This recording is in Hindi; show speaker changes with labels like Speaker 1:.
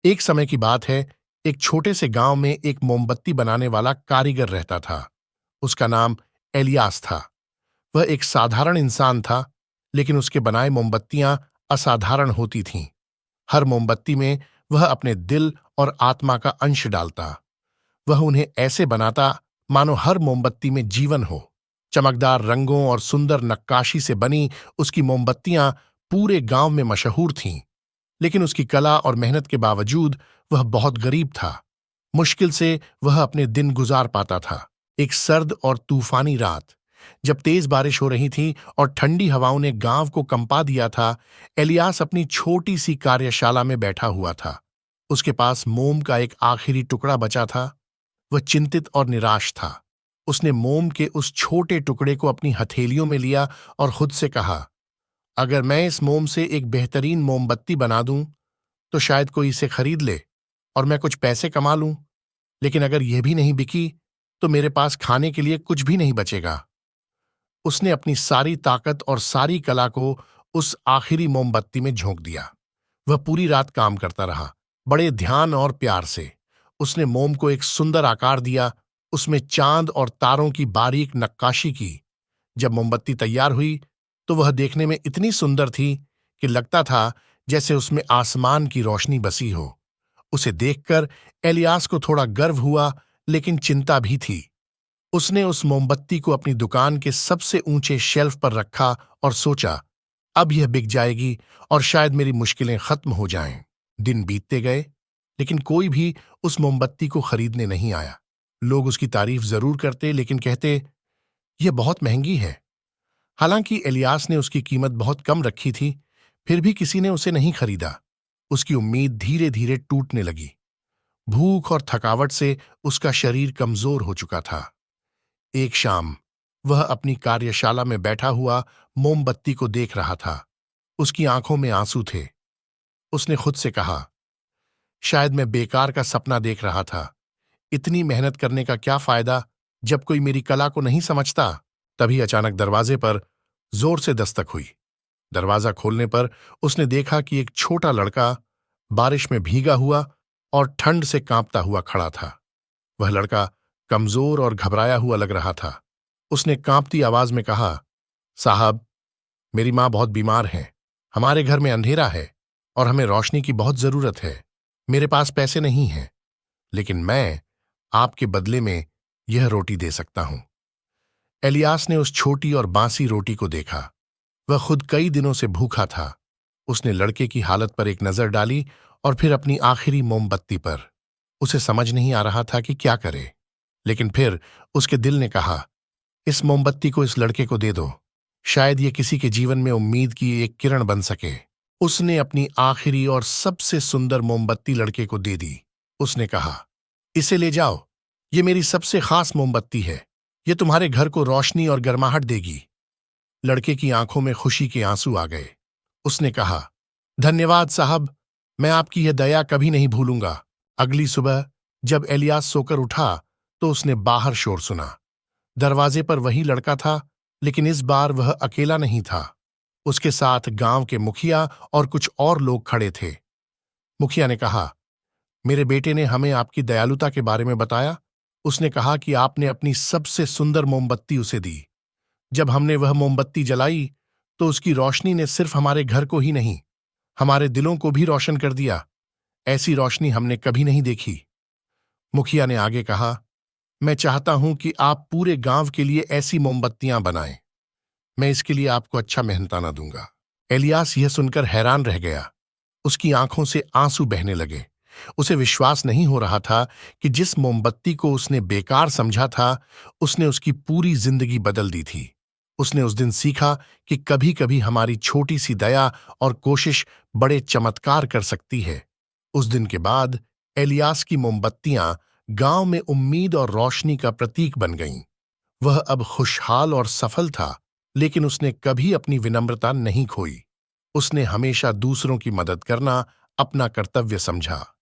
Speaker 1: एक समय की बात है। एक छोटे से गांव में एक मोमबत्ती बनाने वाला कारीगर रहता था। उसका नाम एलियास था। वह एक साधारण इंसान था, लेकिन उसके बनाए मोमबत्तियां असाधारण होती थीं। हर मोमबत्ती में वह अपने दिल और आत्मा का अंश डालता। वह उन्हें ऐसे बनाता मानो हर मोमबत्ती में जीवन हो। चमकदार रंगों और सुंदर नक्काशी से बनी उसकी मोमबत्तियां पूरे गांव में मशहूर थीं। लेकिन उसकी कला और मेहनत के बावजूद वह बहुत गरीब था। मुश्किल से वह अपने दिन गुजार पाता था। एक सर्द और तूफानी रात, जब तेज बारिश हो रही थी और ठंडी हवाओं ने गांव को कंपा दिया था, एलियास अपनी छोटी सी कार्यशाला में बैठा हुआ था। उसके पास मोम का एक आखिरी टुकड़ा बचा था। वह चिंतित और निराश था। उसने मोम के उस छोटे टुकड़े को अपनी हथेलियों में लिया और खुद से कहा, अगर मैं इस मोम से एक बेहतरीन मोमबत्ती बना दूं, तो शायद कोई इसे खरीद ले और मैं कुछ पैसे कमा लूं। लेकिन अगर यह भी नहीं बिकी, तो मेरे पास खाने के लिए कुछ भी नहीं बचेगा। उसने अपनी सारी ताकत और सारी कला को उस आखिरी मोमबत्ती में झोंक दिया। वह पूरी रात काम करता रहा, बड़े ध्यान और प्यार से। उसने मोम को एक सुंदर आकार दिया, उसमें चांद और तारों की बारीक नक्काशी की। जब मोमबत्ती तैयार हुई, तो वह देखने में इतनी सुंदर थी कि लगता था जैसे उसमें आसमान की रोशनी बसी हो। उसे देखकर एलियास को थोड़ा गर्व हुआ, लेकिन चिंता भी थी। उसने उस मोमबत्ती को अपनी दुकान के सबसे ऊंचे शेल्फ पर रखा और सोचा, अब यह बिक जाएगी और शायद मेरी मुश्किलें खत्म हो जाएं। दिन बीतते गए, लेकिन कोई भी उस मोमबत्ती को खरीदने नहीं आया। लोग उसकी तारीफ जरूर करते, लेकिन कहते, यह बहुत महंगी है। हालांकि एलियास ने उसकी कीमत बहुत कम रखी थी, फिर भी किसी ने उसे नहीं खरीदा। उसकी उम्मीद धीरे धीरे टूटने लगी। भूख और थकावट से उसका शरीर कमजोर हो चुका था। एक शाम वह अपनी कार्यशाला में बैठा हुआ मोमबत्ती को देख रहा था। उसकी आंखों में आंसू थे। उसने खुद से कहा, शायद मैं बेकार का सपना देख रहा था। इतनी मेहनत करने का क्या फायदा जब कोई मेरी कला को नहीं समझता। तभी अचानक दरवाजे पर जोर से दस्तक हुई। दरवाजा खोलने पर उसने देखा कि एक छोटा लड़का बारिश में भीगा हुआ और ठंड से कांपता हुआ खड़ा था। वह लड़का कमजोर और घबराया हुआ लग रहा था। उसने कांपती आवाज में कहा, साहब, मेरी मां बहुत बीमार है। हमारे घर में अंधेरा है और हमें रोशनी की बहुत जरूरत है। मेरे पास पैसे नहीं हैं, लेकिन मैं आपके बदले में यह रोटी दे सकता हूं। एलियास ने उस छोटी और बासी रोटी को देखा। वह खुद कई दिनों से भूखा था। उसने लड़के की हालत पर एक नजर डाली और फिर अपनी आखिरी मोमबत्ती पर। उसे समझ नहीं आ रहा था कि क्या करे, लेकिन फिर उसके दिल ने कहा, इस मोमबत्ती को इस लड़के को दे दो। शायद ये किसी के जीवन में उम्मीद की एक किरण बन सके। उसने अपनी आखिरी और सबसे सुंदर मोमबत्ती लड़के को दे दी। उसने कहा, इसे ले जाओ। ये मेरी सबसे खास मोमबत्ती है। ये तुम्हारे घर को रोशनी और गर्माहट देगी। लड़के की आंखों में खुशी के आंसू आ गए। उसने कहा, धन्यवाद साहब, मैं आपकी यह दया कभी नहीं भूलूंगा। अगली सुबह जब एलियास सोकर उठा, तो उसने बाहर शोर सुना। दरवाजे पर वही लड़का था, लेकिन इस बार वह अकेला नहीं था। उसके साथ गांव के मुखिया और कुछ और लोग खड़े थे। मुखिया ने कहा, मेरे बेटे ने हमें आपकी दयालुता के बारे में बताया। उसने कहा कि आपने अपनी सबसे सुंदर मोमबत्ती उसे दी। जब हमने वह मोमबत्ती जलाई, तो उसकी रोशनी ने सिर्फ हमारे घर को ही नहीं, हमारे दिलों को भी रोशन कर दिया। ऐसी रोशनी हमने कभी नहीं देखी। मुखिया ने आगे कहा, मैं चाहता हूं कि आप पूरे गांव के लिए ऐसी मोमबत्तियां बनाएं। मैं इसके लिए आपको अच्छा मेहनताना दूंगा। एलियास यह सुनकर हैरान रह गया। उसकी आंखों से आंसू बहने लगे। उसे विश्वास नहीं हो रहा था कि जिस मोमबत्ती को उसने बेकार समझा था, उसने उसकी पूरी जिंदगी बदल दी थी। उसने उस दिन सीखा कि कभी कभी हमारी छोटी सी दया और कोशिश बड़े चमत्कार कर सकती है। उस दिन के बाद एलियास की मोमबत्तियां गांव में उम्मीद और रोशनी का प्रतीक बन गईं। वह अब खुशहाल और सफल था, लेकिन उसने कभी अपनी विनम्रता नहीं खोई। उसने हमेशा दूसरों की मदद करना अपना कर्तव्य समझा।